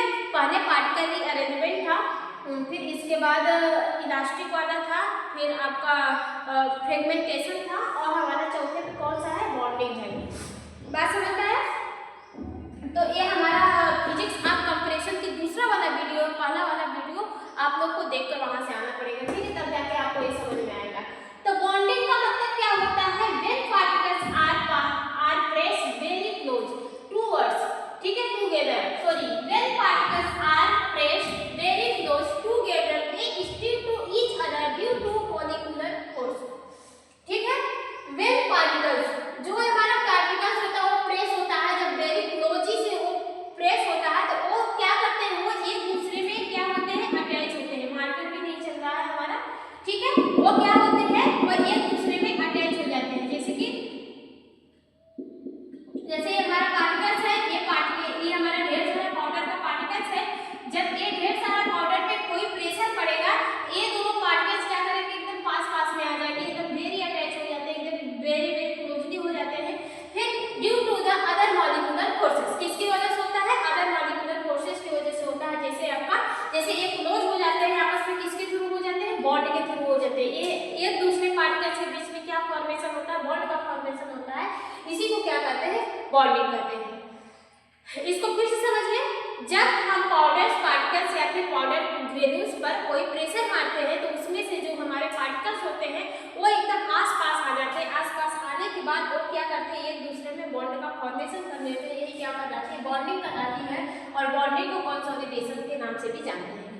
है, पहले particle rearrangement था, फिर इसके बाद इलास्टिक वाला था, फिर आपका फ्रेगमेंटेशन था, और हमारा चौथे पे कौन सा है, बॉन्डिंग है। बात समझ में आया? तो ये हमारा फिजिक्स ऑफ कंप्रेशन की दूसरा वाला वीडियो, पहला वाला वीडियो आप लोग को देखकर वहां से आना पड़ेगा, ठीक है, तब जाके आपको ये समझ में आएगा। तो बॉन्डिंग का मतलब क्या होता है, when particles are pressed very close towards, ठीक है, together, sorry, when particles are pressed very close together they stick to each other due to molecular force, ठीक है। व्हेन पार्टिकल्स, जो हमारा पार्टिकल्स होता है वो प्रेस होता है, जब वेरी क्लोजी से वो प्रेस होता है तो वो क्या करते हैं, वो एक दूसरे में क्या होते हैं, अटैच होते हैं। मार्कर भी नहीं चल रहा है हमारा, ठीक है, वो क्या होते हैं, वो एक दूसरे में अटैच हो जाते हैं। जैसे ये हमारा पार्टिकल्स है, ये हमारा ढेर सारा पाउडर का पार्टिकल्स है, जब ये ढेर सारा पाउडर पे कोई प्रेशर पड़ेगा, ये दोनों पार्टिकल्स क्या करेंगे, एकदम पास पास में आ जाएंगे, एकदम वेरी अटैच हो जाते हैं, एकदम वेरी वेरी क्लोजली हो जाते हैं। फिर due to the other molecular forces, किसकी वजह से होता है, अदर मॉलिक्यूलर फोर्सेस की वजह से होता है। जैसे आपका, जैसे ये क्लोज हो जाते हैं आपस में, किसके थ्रू हो जाते हैं, बॉन्ड के थ्रू हो जाते हैं। ये एक दूसरे पार्टिकल्स के बीच में क्या फॉर्मेशन होता है, बॉन्ड का फॉर्मेशन होता है, इसी को क्या कहते हैं, बॉन्डिंग कहते हैं। इसको फिर से समझिए, जब हम पाउडर पार्टिकल्स या फिर पाउडर ग्रेन्यूल्स पर कोई प्रेशर मारते हैं तो उसमें से जो हमारे पार्टिकल्स होते हैं वो एकदम आसपास आ जाते हैं। आसपास आने के बाद वो क्या करते हैं, एक दूसरे में बॉन्ड का फॉर्मेशन कर लेते हैं, यही क्या कहलाती है, बॉन्डिंग कहलाती है। और बॉन्डिंग को कंसोलिडेशन के नाम से भी जानते हैं।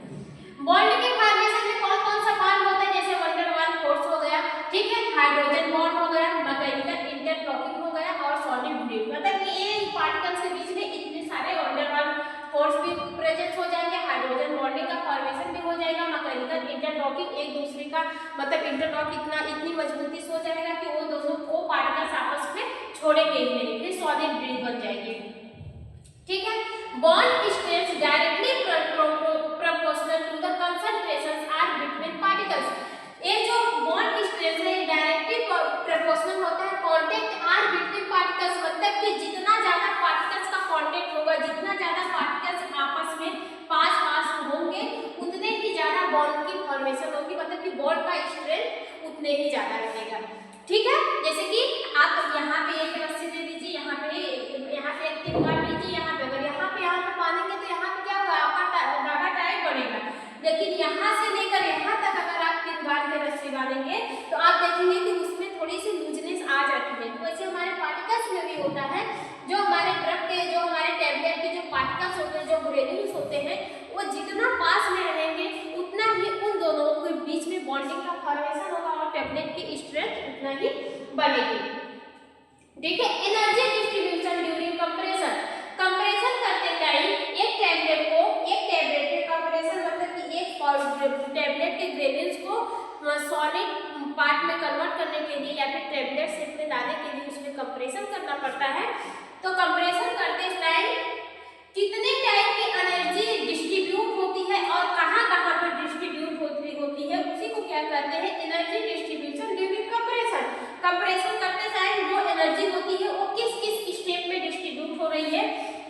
बॉन्ड के फॉर्मेशन में कौन कौन सा बॉन्ड होता है, जैसे वन टू वन फोर्स हो गया, ठीक है, हाइड्रोजन बॉन्ड हो गया, मैकेनिकल इंटरलॉकिंग हो गया, और सॉलिड ब्रिक, मतलब कि ये पार्टिकल्स के बीच में इतने सारे वन टू वन फोर्स भी प्रेजेंट हो जाएंगे, हाइड्रोजन बॉन्डिंग का फॉर्मेशन भी हो जाएगा, मैकेनिकल इंटरलॉकिंग, एक दूसरे का मतलब इंटरलॉक इतनी मजबूती से हो जाएगा कि वो दोनों को पार्टिकल्स आपस में छोड़ेंगे ही नहीं, फिर सॉलिड ब्रिक बन जाएगी, ठीक है। Bond strength directly proportional to the concentrations are between particles, ये जो बॉन्ड स्ट्रेंथ है डायरेक्टली प्रोपोर्शनल होता है कांटेक्ट आर बिटवीन पार्टिकल्स, मतलब कि जितना ज्यादा पार्टिकल्स का कांटेक्ट होगा, जितना ज्यादा पार्टिकल्स आपस में पास पास होंगे, उतने ही ज्यादा बॉन्ड की फॉर्मेशन होगी, मतलब कि बॉन्ड का स्ट्रेंथ उतने ही ज्यादा रहेगा, ठीक है। जैसे कि आप यहाँ पे एक रस्सी दे दीजिए, यहाँ पे एक तीन काट लीजिए, यहाँ पे अगर यहाँ पे बांधेंगे तो यहाँ पे क्या होगा, आपका धागा टाइट बनेगा, लेकिन यहाँ से लेकर यहाँ तक अगर आप तीन बार के रस्सी बांधेंगे तो आप देखेंगे कि उसमें थोड़ी सी लूजनेस आ जाती है। तो ऐसे हमारे पार्टिकल्स में भी होता है, जो हमारे ड्रग के, जो हमारे टैबलेट के जो पार्टिकल्स होते हैं, जो ग्रेन्यूल्स होते हैं, वो जितना पास में रहेंगे उतना ही उन दोनों के बीच में बॉन्डिंग का फॉर्मेशन होगा और टैबलेट की स्ट्रेंथ उतना ही बढ़ेगी, ठीक है। Energy distribution during compression, compression करते टाइम एक टैबलेट पे कंप्रेशन मतलब कि एक टैबलेट के ग्रेन्यूल्स को सॉलिड पार्ट में कन्वर्ट करने के लिए या फिर टैबलेट शेप में लाने के लिए उसमें कंप्रेशन करना पड़ता है। तो कंप्रेशन करते टाइम कितने टाइप की एनर्जी डिस्ट्रीब्यूट होती है और कहाँ-कहाँ पर डिस्ट्रीब्यूट होती है, उसी को क्या कहते हैं, energy distribution during compression. Compression करते टाइम जो एनर्जी होती है वो किस किस स्टेप में डिस्ट्रीब्यूट हो रही है।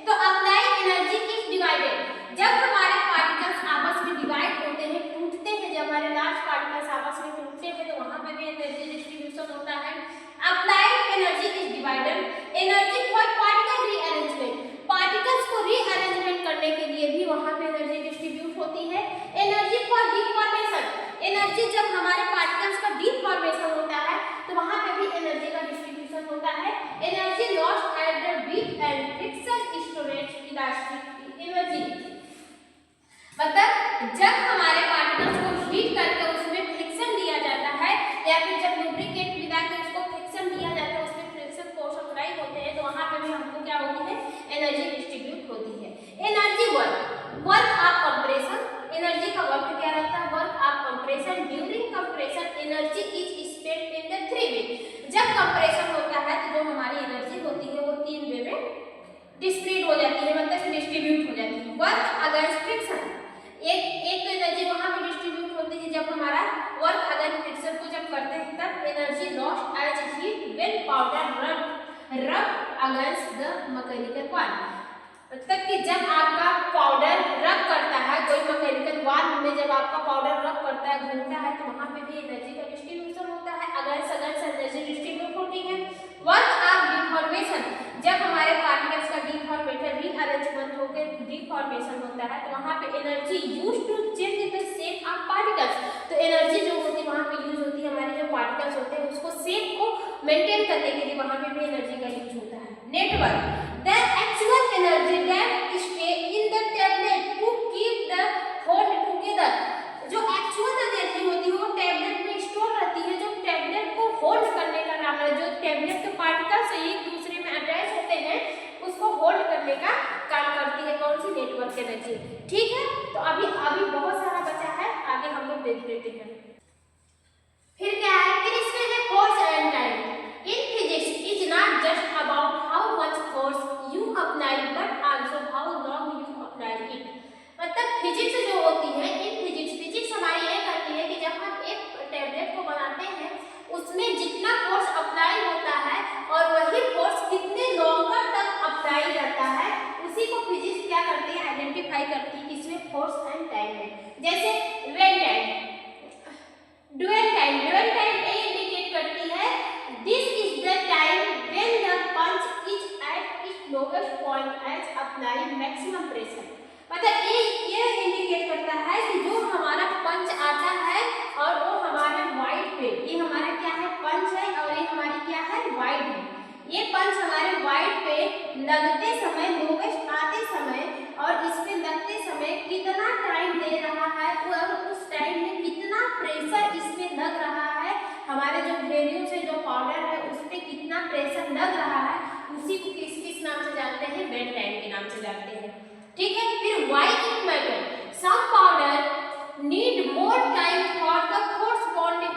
तो अप्लाई एनर्जी इज डिवाइडेड, जब हमारे पार्टिकल्स आपस में डिवाइड होते हैं, टूटते हैं, जब हमारे लार्ज पार्टिकल्स आपस में टूटते हैं तो वहां पे भी एनर्जी डिस्ट्रीब्यूशन होता है। Applied energy is divided, energy for particle rearrangement, particles को रीअरेंजमेंट करने के लिए भी वहां पे एनर्जी डिस्ट्रीब्यूट होती है। एनर्जी फॉर डिफॉर्मेशन, एनर्जी जब हमारे पार्टिकल्स का डिफॉर्मेशन होता है तो वहां पे भी एनर्जी का डिस्ट्रीब्यूशन होता है। Energy lost at the beat and friction storage elastic energy, मतलब जब हमारे पार्टिकल्स को हीट करके उसमें फ्रिक्शन दिया जाता है या फिर जब लुब्रिकेट मिला के उसको फ्रिक्शन दिया जाता है, उसमें फ्रिक्शन फोर्स अप्लाई होते हैं, तो वहां पे भी हमको क्या होती है, एनर्जी डिस्ट्रीब्यूट होती है। Energy work of compression, energy का वर्क क्या रहता है, work of compression during compression energy is spent in the 3 वे, जब कंप्रेशन होता है तो जो हमारी एनर्जी होती है वो 3 वे में डिस्ट्रीब्यूट हो जाती है, मतलब डिस्ट्रीब्यूट हो जाती है। वर्क अगेंस्ट फ्रिक्शन, एक तो एनर्जी वहां पे डिस्ट्रीब्यूट होती है जब हमारा वर्क अगेंस्ट फ्रिक्शन को जब करते हैं, तब energy lost as heat when powder rub against the mechanical part, मतलब कि जब आपका पाउडर एनर्जी का डिस्ट्रीब्यूशन होता है। अगेंस्ट एनर्जी डिस्ट्रीब्यूट होती है। वर्क ऑफ डिफॉर्मेशन, जब हमारे पार्टिकल्स का डिफॉर्मेशन रीअरेंजमेंट होकर डिफॉर्मेशन होता है तो वहाँ पे energy use to change the shape of particles, तो एनर्जी जो होती है वहाँ पे यूज होती है, हमारे जो पार्टिकल्स होते हैं उसको शेप को मेंटेन करने के लिए वहाँ पे भी एनर्जी का यूज होता है। Network, the actual energy that stay in the tablet to keep the hold together, जो एक्चुअल एनर्जी होती है वो टेबलेट में स्टोर रहती है, जो टेबलेट को होल्ड करने का नाम है, जो टेबलेट के पार्टिकल्स एक दूसरे में अटैच होते हैं उसको होल्ड करने का काम करती है कौन सी, नेटवर्क एनर्जी। ठीक है, तो अभी बहुत सारा बचा है, आगे हम लोग देख लेते हैं। फिर क्या है, फिर इसमें है force and time. In physics is not just about how much force you apply but also how long you apply it. मतलब फिजिक्स जो होती है, इन फिजिक्स हमारी ये कहती है कि जब हम एक टेबलेट को बनाते हैं उसमें जितना फोर्स अप्लाई होता है और वही फोर्स कितने लॉन्गर तक अप्लाई रहता है, उसी को फिजिक्स क्या करती है, आइडेंटिफाई करती है किसमें, फोर्स एंड टाइम में। जैसे वेन टाइम, ड्यूअल टाइम ये इंडिकेट करती है this is the time when the punch is at its lowest point as apply maximum pressure. मतलब ये इंडिकेट करता है कि जो हमारा पंच आता है और वो हमारे वाइड पे, ये हमारा क्या है, पंच है और ये हमारी क्या है, वाइड है। ये पंच हमारे वाइड पे लगते समय, लोएस्ट आते समय और इस पे लगते समय कितना टाइम दे रहा है और उस टाइम में कितना प्रेशर इस पे लग रहा है, हमारे जो ग्रेन्यूल से जो पाउडर है उस पे कितना प्रेशर लग रहा है, उसी को किस नाम से जानते हैं, वेट टाइम के नाम से जानते हैं। ठीक है, फिर why it matter, some powder need more time for the force bonding,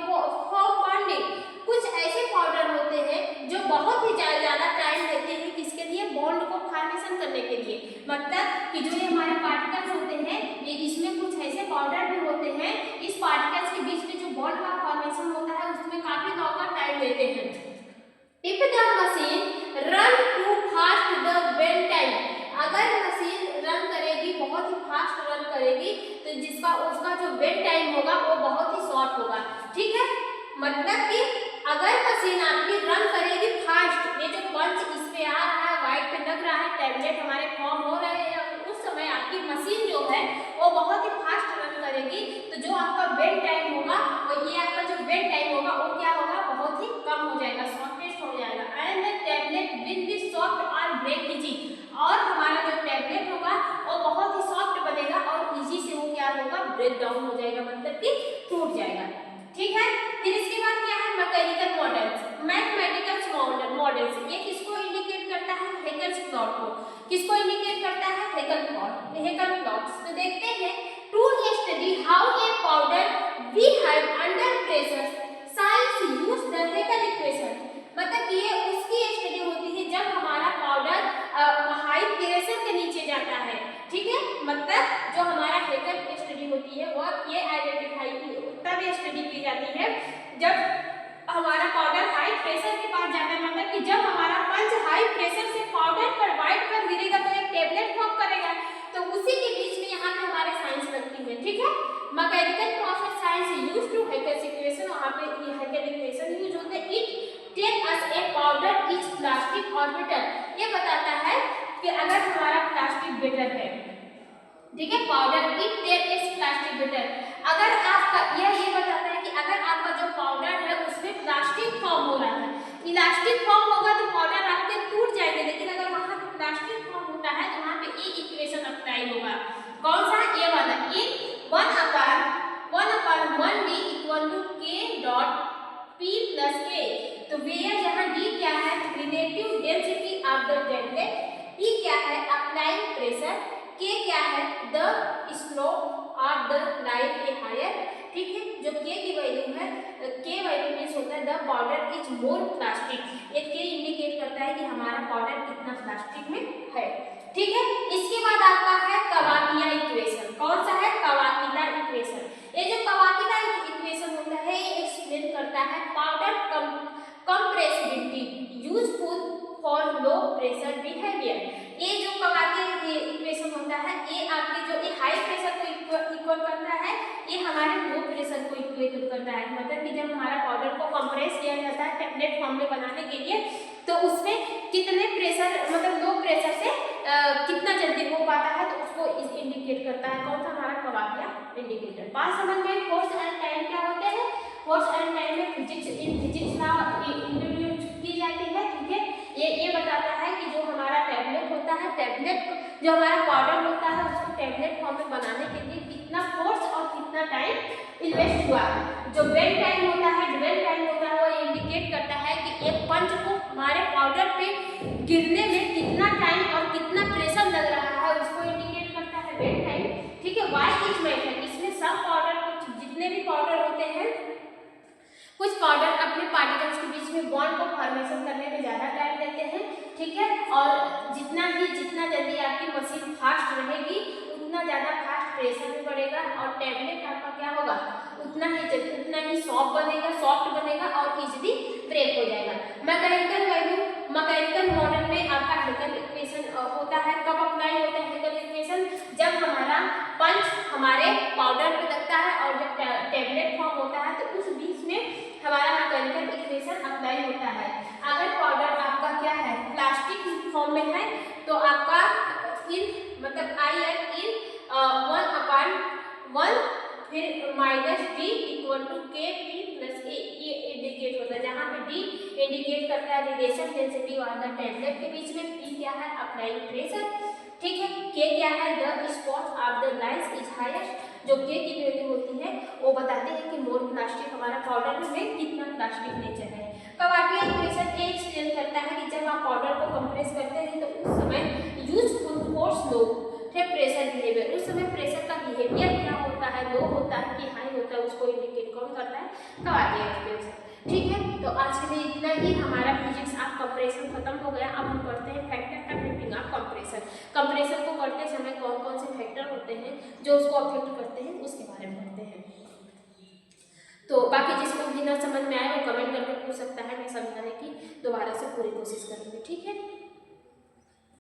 कुछ ऐसे पाउडर होते हैं जो बहुत ही ज्यादा टाइम लेते हैं किसके लिए, बॉन्ड को फॉर्मेशन करने के लिए। मतलब कि जो ये हमारे पार्टिकल्स होते हैं, ये इसमें कुछ ऐसे पाउडर भी होते हैं, इस पार्टिकल्स के बीच में जो बॉन्ड का फॉर्मेशन होता है उसमें काफी लॉन्गर टाइम लेते हैं। If the machine run too fast the when time, अगर मशीन रन करेगी, बहुत ही फास्ट रन करेगी, तो जिसका उसका जो वेट टाइम होगा वो बहुत ही शॉर्ट होगा। ठीक है, मतलब कि अगर मशीन आपकी रन करेगी फास्ट, ये जो पंच इस पे आ रहा है, वाइट पे लग रहा है, टैबलेट हमारे फॉर्म हो रहे हैं, उस समय आपकी मशीन जो है वो बहुत ही फास्ट रन करेगी, तो जो आपका वेट टाइम होगा वो ये आपका जो वेट टाइम होगा वो क्या होगा, बहुत ही कम हो जाएगा, शॉर्टेस्ट हो जाएगा। And the tablet will be soft और ब्रेक इजी, और हमारा जो टैबलेट होगा वो बहुत ही सॉफ्ट बनेगा और इजी से वो क्या होगा, ब्रेक डाउन हो जाएगा, मतलब कि टूट जाएगा। ठीक है, फिर इसके बाद क्या है, मैकेनिकल मॉडल्स, मैथमेटिकल मॉडल्स, ये किसको इंडिकेट करता है, हेकल्स प्लॉट को। किसको इंडिकेट करता है, हेकल प्लॉट्स। तो देखते हैं, to study how a powder behave under pressure, science use the Heckel equation. मतलब ये उसकी स्टडी होती है जब हमारा पाउडर हाई प्रेशर के नीचे जाता है। ठीक है, मतलब जो हमारा हेकल स्टडी होती है वो ये आइडेंटिफाई तब स्टडी की जाती है जब हमारा पाउडर हाई प्रेशर के पास जाता है, मतलब कि जब हमारा पंच हाई प्रेशर से पाउडर पर वाइट पर गिरेगा तो एक टैबलेट फॉर्म करेगा, तो उसी के बीच में यहाँ पे हमारे साइंस लगती है। ठीक है, mechanical process science use to Heckel equation, वहाँ पे ये हेकल इक्वेशन यूज होते हैं। It tell us a powder is plastic orbital, ये बताता है कि अगर हमारा प्लास्टिक बेटर है, ठीक है, powder it tell is plastic better, अगर आपका ये बताता है कि अगर आपका जो पाउडर है उसमें प्लास्टिक फॉर्म हो रहा है, इलास्टिक फॉर्म होगा तो पाउडर आपके टूट जाएंगे, लेकिन अगर वहाँ पे प्लास्टिक फॉर्म होता है तो वहाँ पे ये इक्वेशन अप्लाई होगा, कौन सा, ये वाला, in 1/1D equal to K dot P plus A। तो वेयर यहाँ D क्या है, relative density of the tablet, P क्या है, अप्लाइंग प्रेशर, K क्या है, the slope of the line a higher. ठीक है, जो K की वैल्यू है, K वैल्यू मींस होता है the powder is more plastic, ये K इंडिकेट करता है कि हमारा पाउडर कितना प्लास्टिक में है। ठीक है, इसके बाद आपका है कवाकिया इक्वेशन, कौन सा है, कवाकिया इक्वेशन। ये जो कवाकिया इक्वेशन होता है ये एक्सप्लेन करता है powder compressibility useful for low pressure behaviour. ये जो कवाकिया इक्वेशन होता है ये आपके जो हाई प्रेशर को इक्वल करता है ये हमारे लो प्रेशर को इक्वेट करता है। मतलब कि जब हमारा पाउडर को कंप्रेस किया जाता है टेबलेट फॉर्म में बनाने के लिए, तो उसमें कितने प्रेशर मतलब लो प्रेशर से कितना जल्दी हो पाता है, तो उसको इंडिकेट करता है। कौन सा हमारा कब आ गया इंडिकेटर। बात समझ में। फोर्स एंड टाइम क्या होते हैं। फोर्स एंड टाइम में फिजिक्स लॉ इंट्रोड्यूस की जाती है। ठीक है, ये बताता है कि जो हमारा टैबलेट होता है, टैबलेट जो हमारा पाउडर होता है उसको टैबलेट फॉर्म में बनाने के लिए कितना फोर्स और कितना टाइम इन्वेस्ट हुआ है। जो ड्वेल टाइम होता है, वो इंडिकेट करता है कि एक पंच को हमारे पाउडर पे गिरने में कितना टाइम और कितना प्रेशर लग रहा है, उसको इंडिकेट करता है ड्वेल टाइम। ठीक है, वाई इज मेथड, इसमें सब पाउडर जितने भी पाउडर होते हैं, कुछ पाउडर अपने पार्टिकल्स के बीच में बॉन्ड को फॉर्मेशन करने में ज़्यादा टाइम देते हैं। ठीक है, और जितना जल्दी आपकी मशीन फास्ट रहेगी उतना ज़्यादा फास्ट प्रेशर भी बढ़ेगा और टैबलेट आपका क्या होगा उतना ही सॉफ्ट बनेगा और इजीली ब्रेक हो जाएगा। मैकेनिकल मॉडल में आपका हेगल इक्वेशन होता है। कब अप्लाई होता है हेगल इक्वेशन, जब हमारा पंच हमारे पाउडर पे लगता है और जब टैबलेट फॉर्म होता है तो उस बीच में हमारा मैकेनिकल इक्वेशन अप्लाई होता है। अगर पाउडर आपका क्या है प्लास्टिक फॉर्म में है तो आपका इन मतलब IN इन 1/1 फिर -D equal to KP plus A, ये इंडिकेट होता है। जहाँ पे D इंडिकेट करता है रेडिएशन डेंसिटी और द टैबलेट के बीच में, P क्या है अप्लाइंग प्रेशर। ठीक है, K क्या है the spot of the lines is highest, जो K की वैल्यू होती है वो बताते हैं कि मोर प्लास्टिक हमारा पाउडर में कितना प्लास्टिक नेचर है। कवाटिया इक्वेशन ये एक्सप्लेन करता है कि जब आप पाउडर को कंप्रेस करते हैं तो उस समय यूजफुल फोर्स लो है प्रेशर बिहेवियर, उस समय प्रेशर का बिहेवियर क्या होता है, लो होता है कि हाई होता है, उसको इंडिकेट कौन करता है कवाटिया इक्वेशन। ठीक है, तो आज के लिए इतना ही। हमारा फिजिक्स ऑफ कंप्रेशन खत्म हो गया। अब हम पढ़ते हैं factor affecting of compression. Compression को करते समय कौन कौन से फैक्टर होते हैं जो उसको अफेक्ट करते हैं उसके बारे में पढ़ते हैं। तो बाकी जिसको भी ना समझ में आए वो कमेंट करके पूछ सकता है, मैं समझाने की दोबारा से पूरी कोशिश करूँगी। ठीक है।